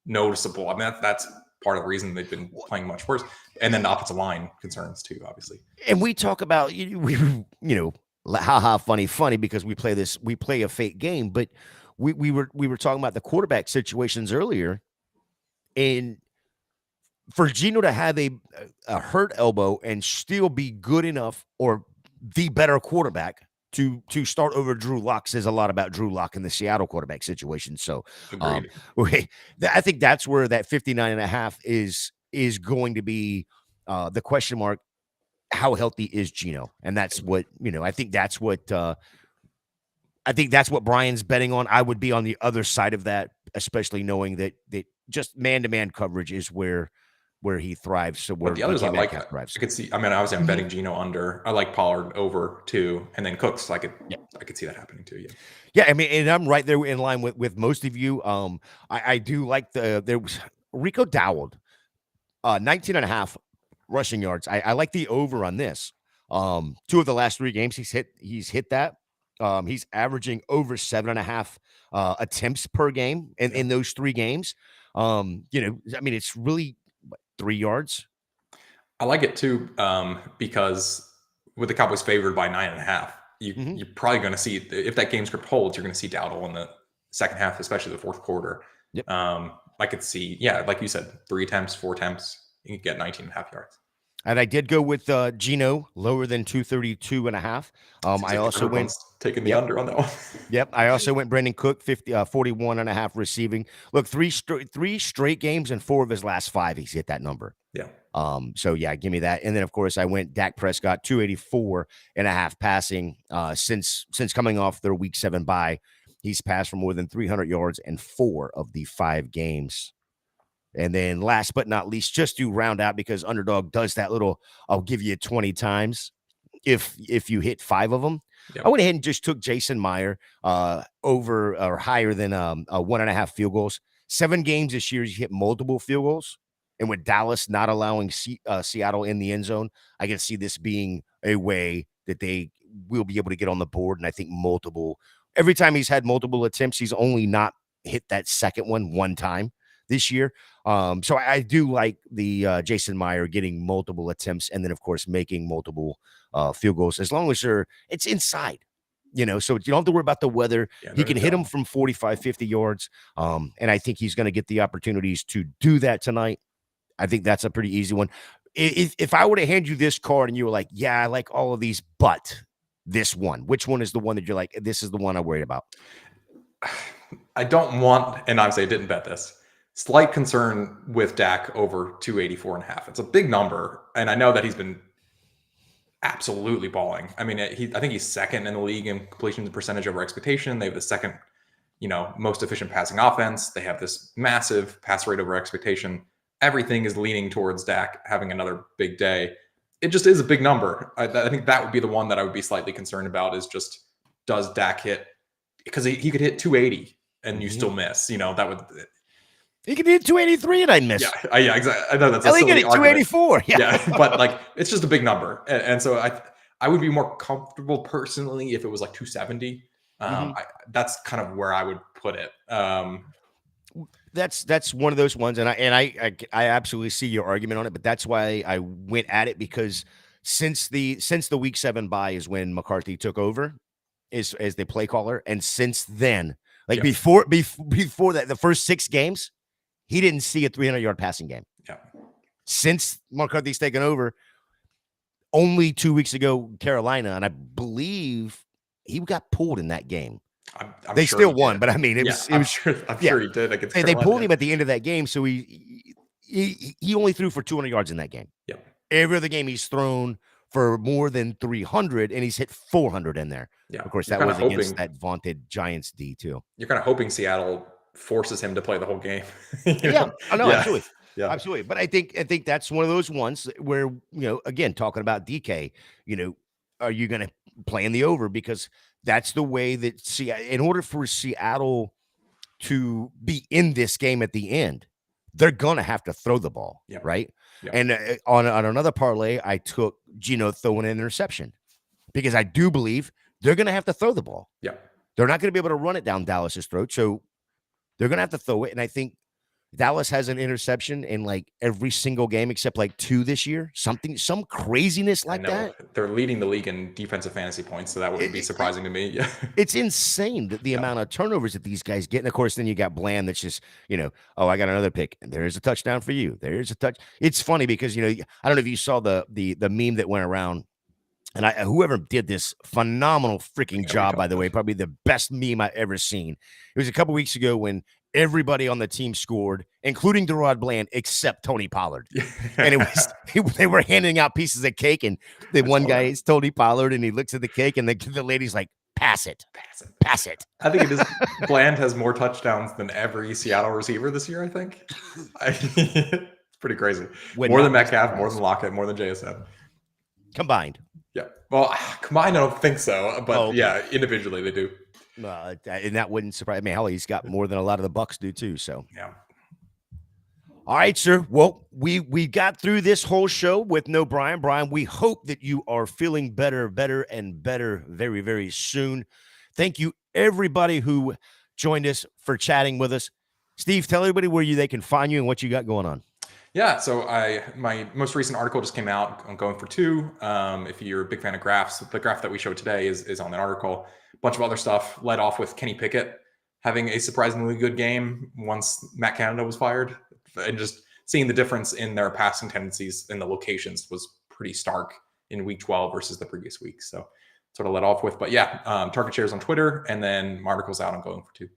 noticeable. I mean, that's part of the reason they've been playing much worse. And then the offensive line concerns too, obviously. And we talk about funny because we play a fake game, but we were talking about the quarterback situations earlier, and for Geno to have a hurt elbow and still be good enough or the better quarterback to start over Drew Lock says a lot about Drew Lock in the Seattle quarterback situation. So I think that's where that 59.5 is going to be the question mark. How healthy is Geno? And that's what, I think that's what Brian's betting on. I would be on the other side of that, especially knowing that just man-to-man coverage is where he thrives. So where the others I like thrives. I could see. I mean, obviously I'm betting Geno under. I like Pollard over too, and then Cooks. I could see that happening too. Yeah. I mean, and I'm right there in line with most of you. I do like there was Rico Dowd, 19.5 rushing yards. I like the over on this. 2 of the last 3 games he's hit that. He's averaging over 7.5 attempts per game in those 3 games. I mean, it's really 3 yards. I like it too, because with the Cowboys favored by 9.5, you're probably going to see, if that game script holds, you're going to see Dowdle in the second half, especially the fourth quarter. Yep. I could see, like you said, 3 attempts, 4 attempts, you could get 19.5 yards. And I did go with Geno lower than 232.5. I also went taking the under on that one. Yep. I also went Brandon Cook 41.5 receiving. Look, 3 straight games and 4 of his last 5 he's hit that number. Yeah. So yeah, give me that. And then of course I went Dak Prescott 284.5 passing. Since coming off their week 7 bye, he's passed for more than 300 yards in 4 of the 5 games. And then last but not least, just to round out, because Underdog does that little, I'll give you 20 times if you hit 5 of them. Yep. I went ahead and just took Jason Meyer over or higher than 1.5 field goals. 7 games this year, he hit multiple field goals. And with Dallas not allowing Seattle in the end zone, I can see this being a way that they will be able to get on the board. And I think every time he's had multiple attempts, he's only not hit that second one time this year. So I do like the Jason Meyer getting multiple attempts and then, of course, making multiple field goals as long as it's inside, so you don't have to worry about the weather. He can hit them from 45, 50 yards. And I think he's going to get the opportunities to do that tonight. I think that's a pretty easy one. If I were to hand you this card and you were like, yeah, I like all of these, but this one, which one is the one that you're like, this is the one I'm worried about? I don't want, and obviously I didn't bet this, slight concern with Dak over 284.5. It's a big number. And I know that he's been absolutely balling. I mean, I think he's second in the league in completion percentage over expectation. They have the second, most efficient passing offense. They have this massive pass rate over expectation. Everything is leaning towards Dak having another big day. It just is a big number. I think that would be the one that I would be slightly concerned about, is just, does Dak hit? Because he could hit 280 and you still miss. That would... He could hit 283 and I'd miss. Yeah, exactly. I know that's a silly silly argument. 284. Yeah, but it's just a big number, and so I would be more comfortable personally if it was like 270. That's kind of where I would put it. That's one of those ones, and I absolutely see your argument on it, but that's why I went at it, because since the week 7 bye is when McCarthy took over as the play caller, and since then, like Yeah. before that, the first 6 games, he didn't see a 300-yard passing game. Yeah. Since McCarthy's taken over, only 2 weeks ago, Carolina, and I believe he got pulled in that game. They sure still won, but I mean, I'm sure he did. Against they pulled him at the end of that game, so he only threw for 200 yards in that game. Yeah. Every other game he's thrown for more than 300, and he's hit 400 in there. Yeah. Of course, that was against that vaunted Giants D too. You're kind of hoping Seattle forces him to play the whole game. Yeah, I know, absolutely. Yeah, absolutely. But I think that's one of those ones where, again, talking about DK, are you going to play in the over? Because that's the way that in order for Seattle to be in this game at the end, they're going to have to throw the ball, right? Yeah. And on another parlay, I took Geno throwing an interception, because I do believe they're going to have to throw the ball. Yeah. They're not going to be able to run it down Dallas's throat, so they're going to have to throw it. And I think Dallas has an interception in like every single game except like 2 this year. Some craziness like that. They're leading the league in defensive fantasy points, so that wouldn't be surprising to me. Yeah. It's insane the amount of turnovers that these guys get. And of course, then you got Bland that's just, oh, I got another pick. And there's a touchdown for you. There's a touch. It's funny because, I don't know if you saw the meme that went around. And whoever did this phenomenal freaking job, by the way, probably the best meme I've ever seen. It was a couple weeks ago when everybody on the team scored, including Derod Bland, except Tony Pollard. And it was they were handing out pieces of cake, and the one guy is Tony Pollard, and he looks at the cake, and the lady's like, pass it. I think it is. Bland has more touchdowns than every Seattle receiver this year, I think. It's pretty crazy. More than Metcalf, more than Lockett, more than JSN. Combined. Yeah. Well, combined, I don't think so. But yeah, individually they do. And that wouldn't surprise me. Hell, he's got more than a lot of the Bucks do too. So yeah. All right, sir. Well, we got through this whole show with no Brian. Brian, we hope that you are feeling better very, very soon. Thank you, everybody who joined us for chatting with us. Steve, tell everybody where they can find you and what you got going on. Yeah, so my most recent article just came out on Going for Two. If you're a big fan of graphs, the graph that we showed today is on that article. A bunch of other stuff led off with Kenny Pickett having a surprisingly good game once Matt Canada was fired. And just seeing the difference in their passing tendencies in the locations was pretty stark in week 12 versus the previous week. So sort of led off with, but yeah, target shares on Twitter, and then my article's out on Going for Two.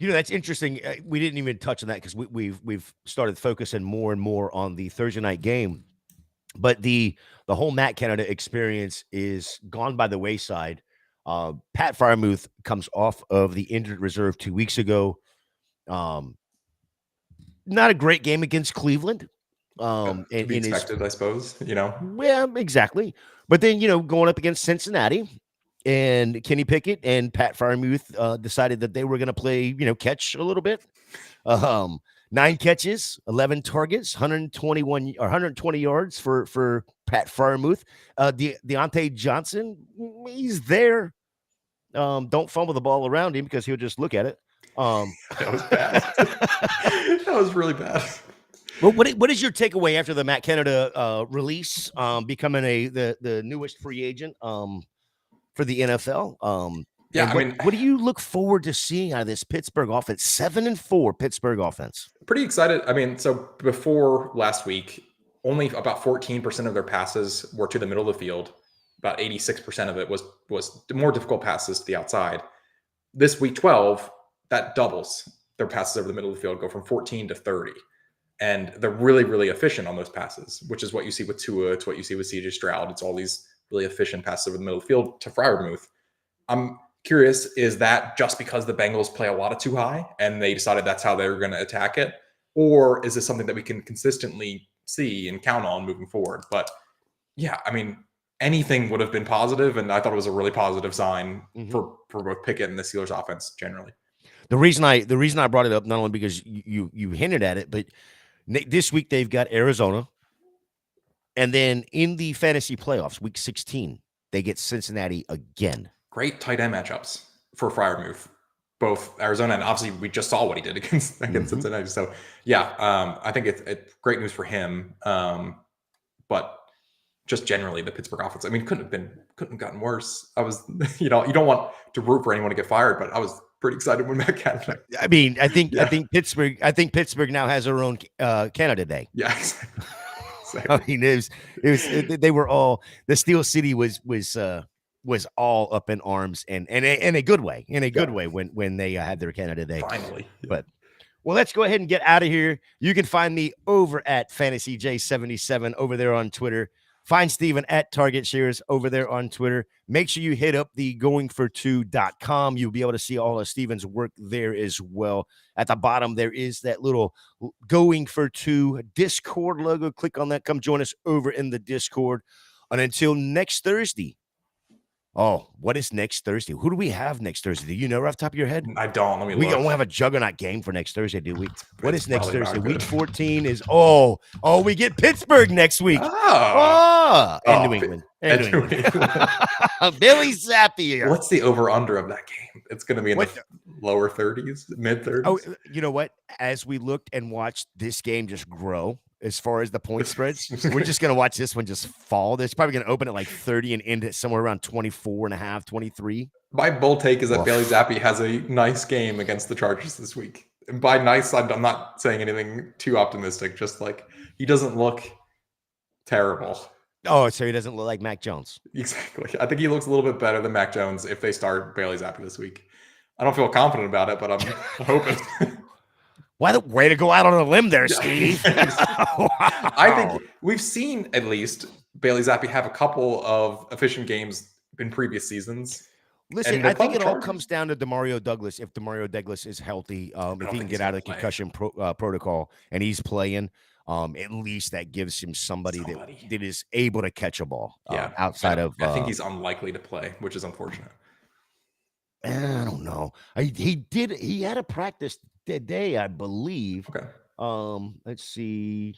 That's interesting. We didn't even touch on that because we've started focusing more and more on the Thursday night game, but the whole Matt Canada experience is gone by the wayside. Pat Freiermuth comes off of the injured reserve 2 weeks ago. Not a great game against Cleveland. To be expected, I suppose. Yeah, exactly. But then going up against Cincinnati. And Kenny Pickett and Pat Freiermuth decided that they were going to play, catch a little bit. 9 catches, 11 targets, 120 yards for Pat Freiermuth. Deontay Johnson, he's there. Don't fumble the ball around him because he'll just look at it. That was bad. That was really bad. Well, what is your takeaway after the Matt Canada release, becoming the newest free agent? For the NFL. What do you look forward to seeing out of this Pittsburgh offense? 7-4 Pittsburgh offense. Pretty excited. So before last week, only about 14% of their passes were to the middle of the field. About 86% of it was more difficult passes to the outside. This week 12, that doubles. Their passes over the middle of the field go from 14 to 30. And they're really, really efficient on those passes, which is what you see with Tua. It's what you see with CJ Stroud. It's all these really efficient passes over the middle of the field to Freiermuth. I'm curious, is that just because the Bengals play a lot of too high and they decided that's how they were going to attack it? Or is this something that we can consistently see and count on moving forward? But yeah, anything would have been positive, and I thought it was a really positive sign for both Pickett and the Steelers offense generally. The reason I brought it up, not only because you hinted at it, but this week they've got Arizona. And then in the fantasy playoffs, week 16, they get Cincinnati again. Great tight end matchups for Freiermuth. Both Arizona and obviously we just saw what he did against Cincinnati. So yeah, I think it's great news for him. But just generally the Pittsburgh offense, I mean, couldn't have gotten worse. I was, you don't want to root for anyone to get fired, but I was pretty excited when Matt Canada. I mean, I think Pittsburgh now has their own Canada Day. Yeah, exactly. I mean, they were all, the Steel City was all up in arms and in a good way, when they had their Canada Day. Finally. Yeah. But well, let's go ahead and get out of here. You can find me over at FantasyJ77 over there on Twitter. Find Steven at Target Shares over there on Twitter. Make sure you hit up the goingfor2.com. You'll be able to see all of Steven's work there as well. At the bottom, there is that little Going for Two Discord logo. Click on that. Come join us over in the Discord. And until next Thursday. Oh, what is next Thursday? Who do we have next Thursday? Do you know right off the top of your head? I don't. Let me We look. don't have a juggernaut game for next Thursday, do we? What is next probably Thursday? not Week good. 14 is we get Pittsburgh next week. And New England. And New England. Billy Zappi. What's the over-under of that game? It's going to be in the lower 30s, mid-30s. Oh, you know what? As we looked and watched this game just grow as far as the point spreads, we're just going to watch this one just fall. It's probably going to open at like 30 and end at somewhere around 24.5, 23. My bold take is that Bailey Zappi has a nice game against the Chargers this week. And by nice, I'm not saying anything too optimistic. Just like he doesn't look terrible. Oh, so he doesn't look like Mac Jones. Exactly. I think he looks a little bit better than Mac Jones if they start Bailey Zappi this week. I don't feel confident about it, but I'm hoping. Way to go out on a limb there, Steve. Wow. I think we've seen at least Bailey Zappi have a couple of efficient games in previous seasons. Listen, I think it all comes down to Demario Douglas. If Demario Douglas is healthy, if he can get out of the concussion protocol and he's playing, at least that gives him somebody. That is able to catch a ball. Outside of, I think he's unlikely to play, which is unfortunate. I don't know. He had a practice today, I believe. Okay. Let's see.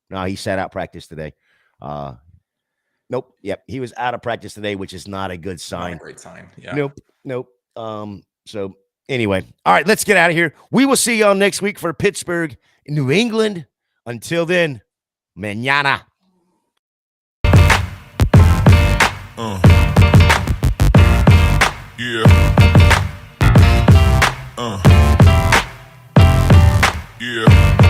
No, he sat out practice today. Nope. Yep. He was out of practice today, which is not a good sign. Not a great sign. Yeah. Nope. So anyway, all right, let's get out of here. We will see y'all next week for Pittsburgh, New England. Until then, mañana. Yeah. Yeah.